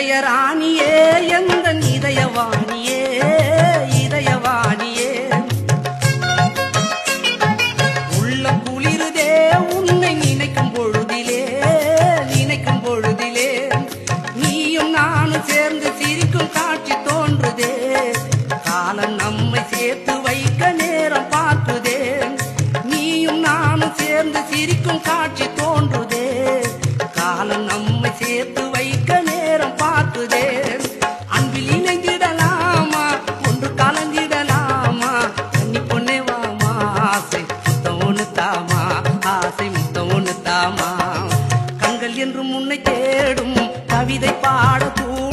இதயராணியே எந்தன் இதயவாணியே இதயவாணியே உள்ள குளிருதே உன்னை நினைக்கும் பொழுதிலே நீயும் நானும் சேர்ந்து சிரிக்கும் காட்சி தோன்றுதே காலம் நம்மை சேர்த்து வைக்க நேரம் பார்க்குதே நீயும் நானும் சேர்ந்து சிரிக்கும் காட்சி தோன்றுதே காலம் நம்மை சேர்த்து வைக்க நேரம் பார்க்குதே அன்பில் இணைந்திடலாமா ஒன்று கலந்திடலாமா கன்னி பொண்ணே வாமா ஆசை முத்தம் ஒன்று தாமா ஆசை முத்தம் ஒன்று தாமா கண்கள் என்று முன்னை தேடும் கவிதை பாடக்கூடும்